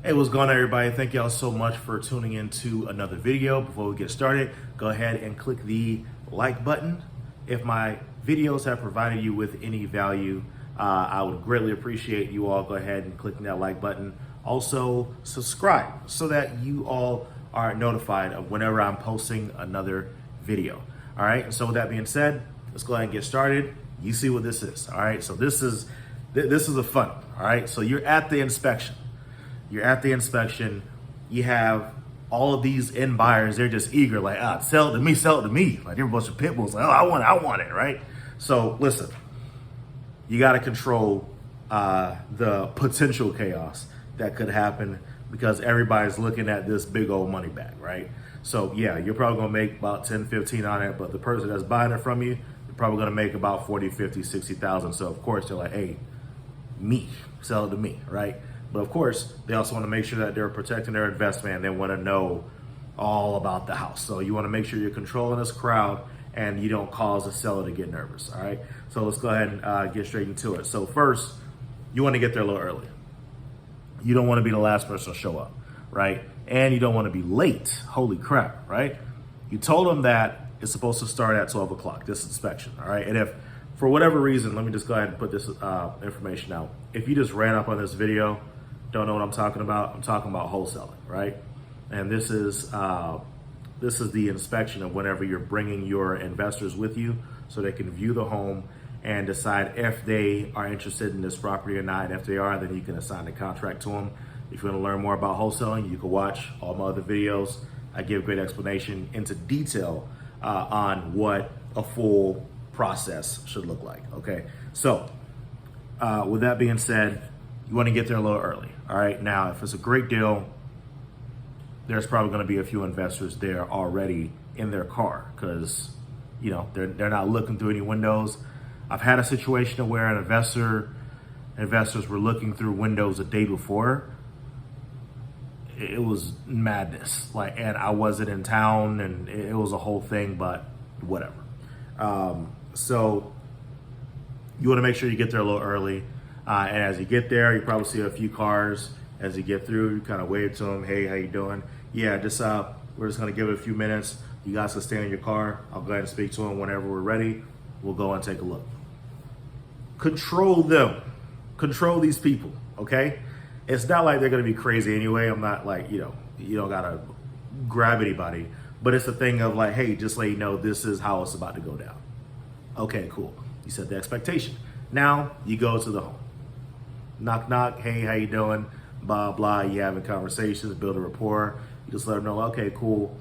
Hey, what's going on, everybody? Thank y'all so much for tuning into another video. Before we get started, go ahead and click the like button. If my videos have provided you with any value, I would greatly appreciate you all go ahead and clicking that like button. Also, subscribe so that you all are notified of whenever I'm posting another video. All right, and so with that being said, let's go ahead and get started. You see what this is. All right, so this is a fun. All right, so you're at the inspection. You're at the inspection. You have all of these end buyers. They're just eager, like, sell it to me, sell it to me. Like, they're a bunch of pit bulls. Like, I want it, right? So listen, you got to control the potential chaos that could happen because everybody's looking at this big old money bag, right? So yeah, you're probably gonna make about 10, 15 on it, but the person that's buying it from you, you're probably gonna make about 40, 50, 60,000. So of course they're like, hey, me, sell it to me, right? But of course, they also want to make sure that they're protecting their investment and they want to know all about the house. So you want to make sure you're controlling this crowd and you don't cause the seller to get nervous, all right? So let's go ahead and get straight into it. So first, you want to get there a little early. You don't want to be the last person to show up, right? And you don't want to be late. Holy crap, right? You told them that it's supposed to start at 12 o'clock, this inspection, all right? And if, for whatever reason, let me just go ahead and put this information out. If you just ran up on this video, don't know what I'm talking about wholesaling, right? And this is the inspection of whenever you're bringing your investors with you so they can view the home and decide if they are interested in this property or not. And if they are, then you can assign a contract to them. If you want to learn more about wholesaling, you can watch all my other videos. I give great explanation into detail on what a full process should look like, okay? So with that being said, you want to get there a little early, all right? Now, if it's a great deal, there's probably going to be a few investors there already in their car because, you know, they're not looking through any windows. I've had a situation where investors were looking through windows a day before. It was madness, like, and I wasn't in town, and it was a whole thing, but whatever. So you want to make sure you get there a little early. And as you get there, you probably see a few cars. As you get through, you kind of wave to them, hey, how you doing? Yeah, we're just gonna give it a few minutes. You guys can stay in your car. I'll go ahead and speak to them whenever we're ready. We'll go and take a look. Control them. Control these people, okay? It's not like they're gonna be crazy anyway. I'm not like, you don't gotta grab anybody. But it's a thing of like, hey, just let you know this is how it's about to go down. Okay, cool. You set the expectation. Now you go to the home. Knock, knock. Hey, how you doing? Blah, blah. You having conversations, build a rapport. You just let them know, okay, cool.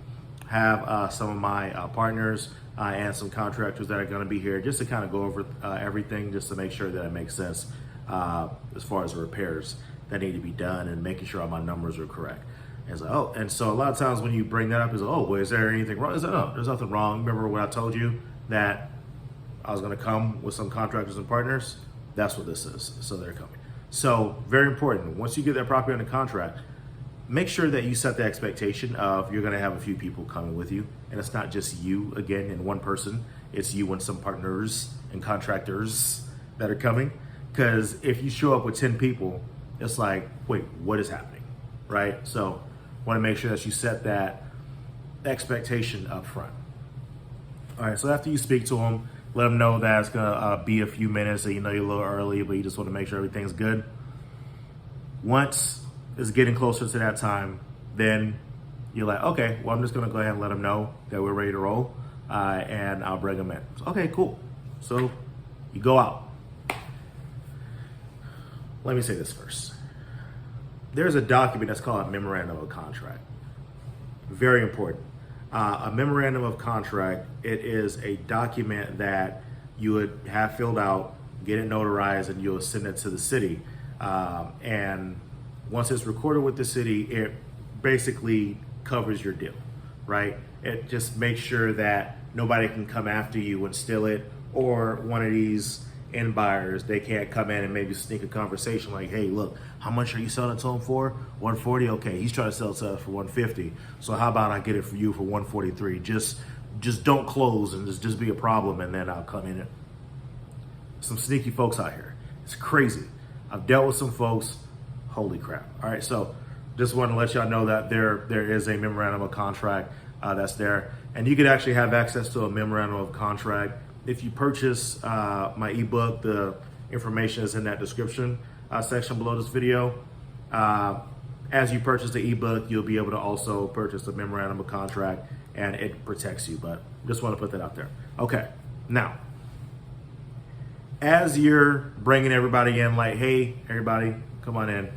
Have some of my partners and some contractors that are going to be here just to kind of go over everything, just to make sure that it makes sense as far as the repairs that need to be done and making sure all my numbers are correct. And it's like, oh, and so a lot of times when you bring that up, is oh, well, is there anything wrong? Is that, no, there's nothing wrong. Remember when I told you that I was going to come with some contractors and partners? That's what this is. So they're coming. So very important. Once you get that property under contract, make sure that you set the expectation of you're going to have a few people coming with you. And it's not just you, again, and one person. It's you and some partners and contractors that are coming. Because if you show up with 10 people, it's like, wait, what is happening, right? So want to make sure that you set that expectation up front. All right, so after you speak to them, let them know that it's gonna be a few minutes, so you know you're a little early, but you just want to make sure everything's good. Once it's getting closer to that time, then you're like, okay, well, I'm just gonna go ahead and let them know that we're ready to roll, and I'll bring them in. So, okay, cool. So you go out. Let me say this first. There's a document that's called a memorandum of contract. Very important. A memorandum of contract, it is a document that you would have filled out, get it notarized, and you'll send it to the city. And once it's recorded with the city, it basically covers your deal, right? It just makes sure that nobody can come after you and steal it, or one of these end buyers, they can't come in and maybe sneak a conversation like, hey, look, how much are you selling it to him for? 140? Okay, he's trying to sell it to us for 150. So how about I get it for you for 143? Just don't close and just be a problem, and then I'll come in. Some sneaky folks out here. It's crazy. I've dealt with some folks. Holy crap. All right, so just want to let y'all know that there is a memorandum of contract that's there. And you could actually have access to a memorandum of contract. If you purchase my ebook, the information is in that description section below this video. As you purchase the ebook, you'll be able to also purchase the memorandum of contract, and it protects you. But just want to put that out there. Okay, now, as you're bringing everybody in, like, hey, everybody, come on in.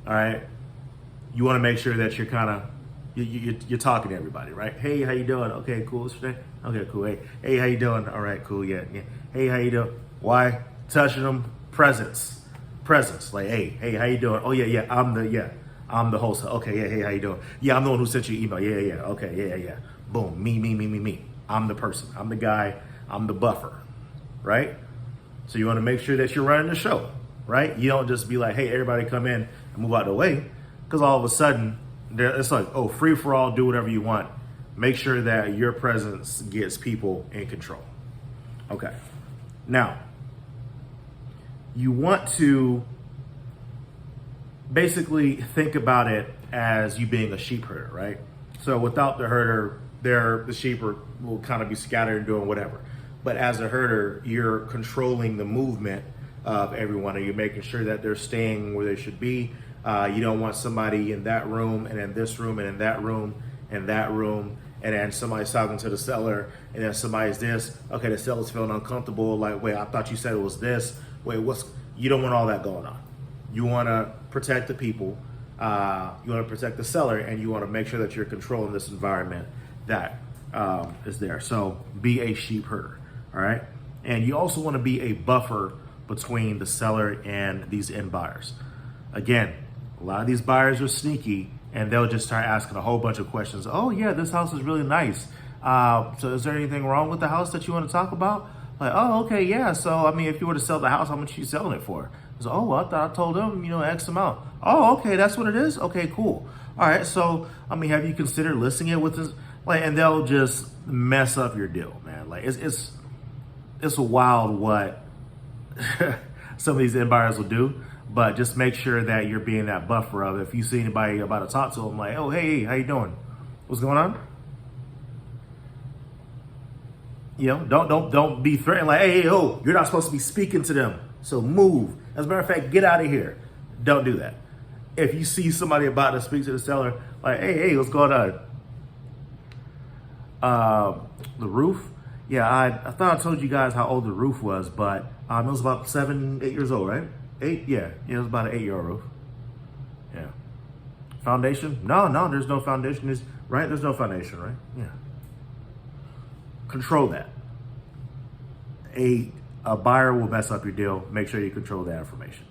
All right, you want to make sure that you're kind of you're talking to everybody, right? Hey, how you doing? Okay, cool. What's your name? Okay, cool. Hey, how you doing? All right, cool. Yeah. Hey, how you doing? Why? Touching them. Presence. Like, hey, how you doing? Oh yeah. I'm the host. Okay, yeah. Hey, how you doing? Yeah, I'm the one who sent you an email. Yeah. Okay, yeah. Boom. Me. I'm the person. I'm the guy. I'm the buffer, right? So you want to make sure that you're running the show, right? You don't just be like, hey, everybody come in and move out of the way, because all of a sudden it's like, oh, free for all, do whatever you want. Make sure that your presence gets people in control. Okay. Now, you want to basically think about it as you being a sheep herder, right? So without the herder, the sheep will kind of be scattered and doing whatever. But as a herder, you're controlling the movement of everyone, and you're making sure that they're staying where they should be. You don't want somebody in that room and in this room and in that room and that room, and then somebody's talking to the seller, and then somebody's this. Okay, the seller's feeling uncomfortable. Like, wait, I thought you said it was this. Wait, you don't want all that going on. You want to protect the people. You want to protect the seller, and you want to make sure that you're controlling this environment that is there. So be a sheep herder, all right? And you also want to be a buffer between the seller and these end buyers. Again, a lot of these buyers are sneaky, and they'll just start asking a whole bunch of questions. Oh yeah, this house is really nice. So is there anything wrong with the house that you want to talk about? Like, oh, okay, yeah. So, I mean, if you were to sell the house, how much are you selling it for? So, oh, well, I thought I told them, X amount. Oh, okay, that's what it is? Okay, cool. All right, so, I mean, have you considered listing it with this? Like, and they'll just mess up your deal, man. Like, it's wild what some of these end buyers will do. But just make sure that you're being that buffer of, if you see anybody about to talk to them, like, oh, hey, how you doing? What's going on? Don't be threatening, like, hey, oh, you're not supposed to be speaking to them, so move. As a matter of fact, get out of here. Don't do that. If you see somebody about to speak to the seller, like, hey, what's going on? The roof? Yeah, I thought I told you guys how old the roof was, but it was about 7, 8 years old, right? 8? Yeah, it was about an 8-year-old roof. Yeah. Foundation? No, there's no foundation. There's no foundation, right? Yeah. Control that. A buyer will mess up your deal. Make sure you control that information.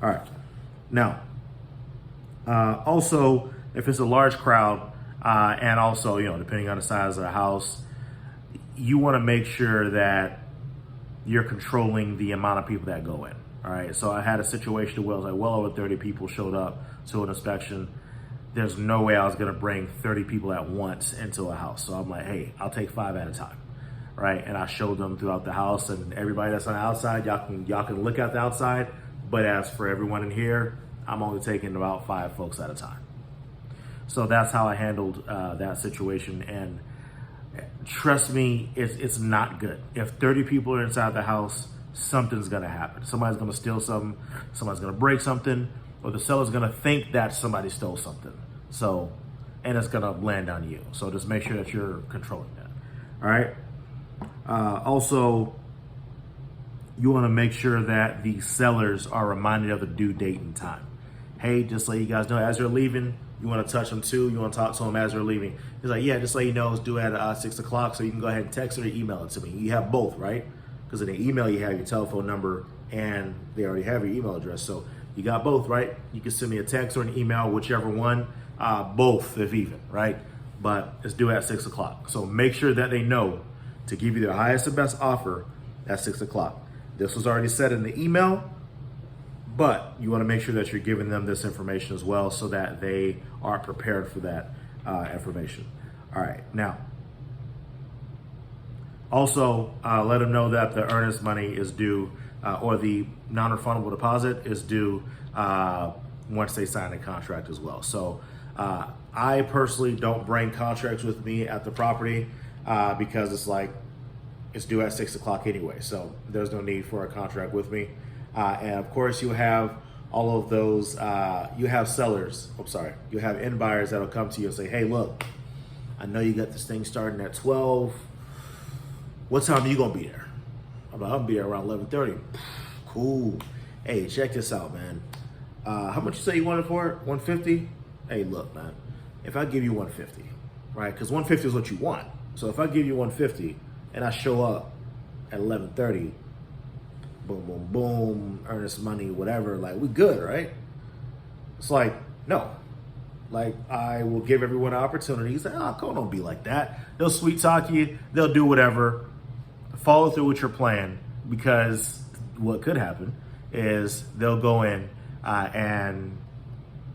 All right. Now, also, if it's a large crowd, and also, depending on the size of the house, you want to make sure that you're controlling the amount of people that go in. All right. So I had a situation where it was like well over 30 people showed up to an inspection. There's no way I was going to bring 30 people at once into a house. So I'm like, hey, I'll take 5 at a time. Right. And I showed them throughout the house, and everybody that's on the outside, y'all can look at the outside. But as for everyone in here, I'm only taking about 5 folks at a time. So that's how I handled that situation. And trust me, it's not good. If 30 people are inside the house, something's going to happen. Somebody's going to steal something. Somebody's going to break something. Or the seller's going to think that somebody stole something. So, and it's going to land on you. So just make sure that you're controlling that. All right. Also, you want to make sure that the sellers are reminded of the due date and time. Hey, just so you guys know, as you're leaving, you want to touch them too. You want to talk to them as they're leaving. He's like, yeah, just so you know, it's due at 6 o'clock. So you can go ahead and text or email it to me. You have both, right? Because in the email, you have your telephone number and they already have your email address. So you got both, right? You can send me a text or an email, whichever one, both if even, right? But it's due at 6 o'clock. So make sure that they know to give you their highest and best offer at 6 o'clock. This was already said in the email, but you want to make sure that you're giving them this information as well so that they are prepared for that information. All right, now, also let them know that the earnest money is due, or the non-refundable deposit is due once they sign a contract as well. So I personally don't bring contracts with me at the property because it's like, it's due at 6 o'clock anyway. So there's no need for a contract with me. And of course you have all of those, you have sellers, you have end buyers that'll come to you and say, hey, look, I know you got this thing starting at 12. What time are you gonna be there? I'm gonna be there around 11:30. Cool. Hey, check this out, man. How much you say you wanted for it? 150? Hey, look, man, if I give you 150, right? Because 150 is what you want. So if I give you 150 and I show up at 11:30, boom, boom, boom, earnest money, whatever, like, we good, right? It's like, no. Like, I will give everyone an opportunity. Say, oh, Cole, don't be like that. They'll sweet talk you. They'll do whatever. Follow through with your plan, because what could happen is they'll go in and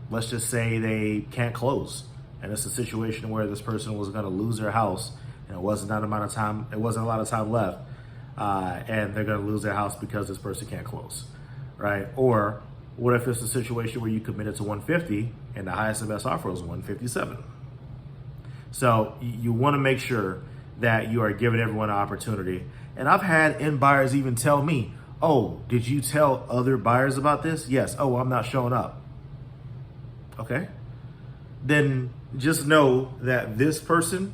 let's just say they can't close. And it's a situation where this person was going to lose their house and it wasn't that amount of time. It wasn't a lot of time left. And they're going to lose their house because this person can't close, right? Or what if it's a situation where you committed to 150 and the highest and best offer was 157? So you want to make sure that you are giving everyone an opportunity. And I've had end buyers even tell me, oh, did you tell other buyers about this? Yes. Oh, I'm not showing up. Okay. Then just know that this person,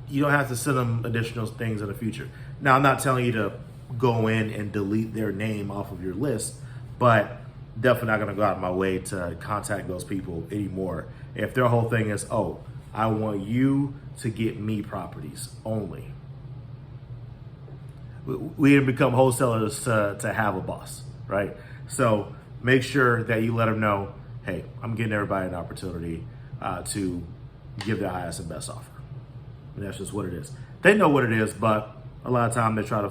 you don't have to send them additional things in the future. Now, I'm not telling you to go in and delete their name off of your list, but definitely not going to go out of my way to contact those people anymore. If their whole thing is, oh, I want you to get me properties only. We didn't become wholesalers to have a boss, right? So make sure that you let them know, hey, I'm getting everybody an opportunity to give their highest and best offer. And that's just what it is. They know what it is, but a lot of time they try to,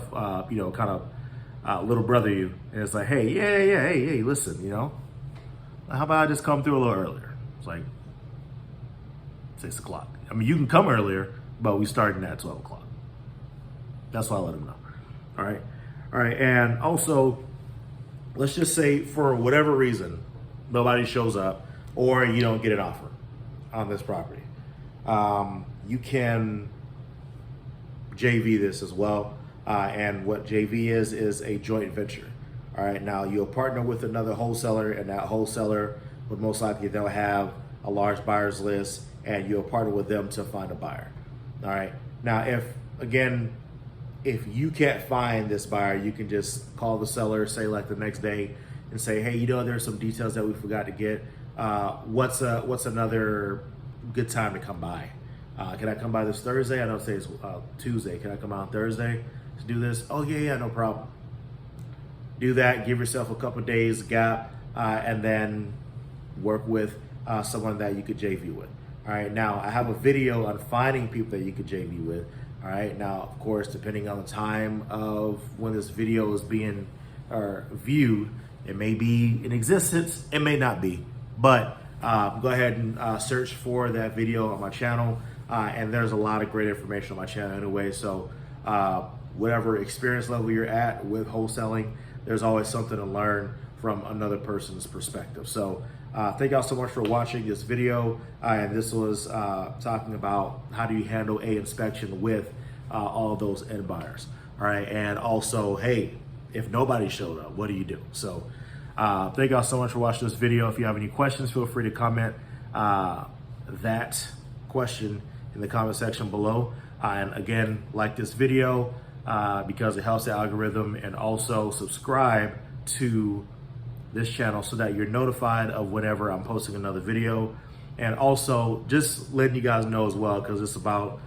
kind of little brother you. And it's like, hey, hey, listen, how about I just come through a little earlier? It's like 6 o'clock. I mean, you can come earlier, but we starting at 12 o'clock. That's why I let them know. All right. And also, let's just say for whatever reason, nobody shows up or you don't get an offer on this property. You can JV this as well. And what JV is a joint venture. All right. Now you'll partner with another wholesaler, and that wholesaler would most likely, they'll have a large buyer's list, and you'll partner with them to find a buyer. All right. Now, if you can't find this buyer, you can just call the seller, say like the next day, and say, hey, there's some details that we forgot to get. What's another good time to come by? Can I come by this Thursday? I don't say it's Tuesday. Can I come out on Thursday to do this? Oh, yeah, no problem. Do that. Give yourself a couple days gap, and then work with someone that you could JV with. All right. Now, I have a video on finding people that you could JV with. All right. Now, of course, depending on the time of when this video is being viewed, it may be in existence. It may not be. But go ahead and search for that video on my channel. And there's a lot of great information on my channel anyway. So whatever experience level you're at with wholesaling, there's always something to learn from another person's perspective. So thank y'all so much for watching this video. And this was talking about how do you handle an inspection with all of those end buyers. All right. And also, hey, if nobody showed up, what do you do? So thank y'all so much for watching this video. If you have any questions, feel free to comment that question in the comment section below. And again, like this video because it helps the algorithm, and also subscribe to this channel so that you're notified of whenever I'm posting another video. And also just letting you guys know as well, because it's about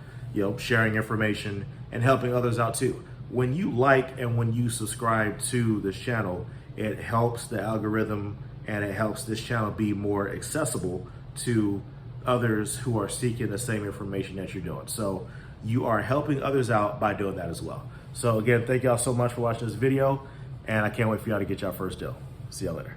sharing information and helping others out too. When you like and when you subscribe to this channel, it helps the algorithm and it helps this channel be more accessible to others who are seeking the same information that you're doing. So you are helping others out by doing that as well. So again, thank y'all so much for watching this video, and I can't wait for y'all to get y'all first deal. See y'all later.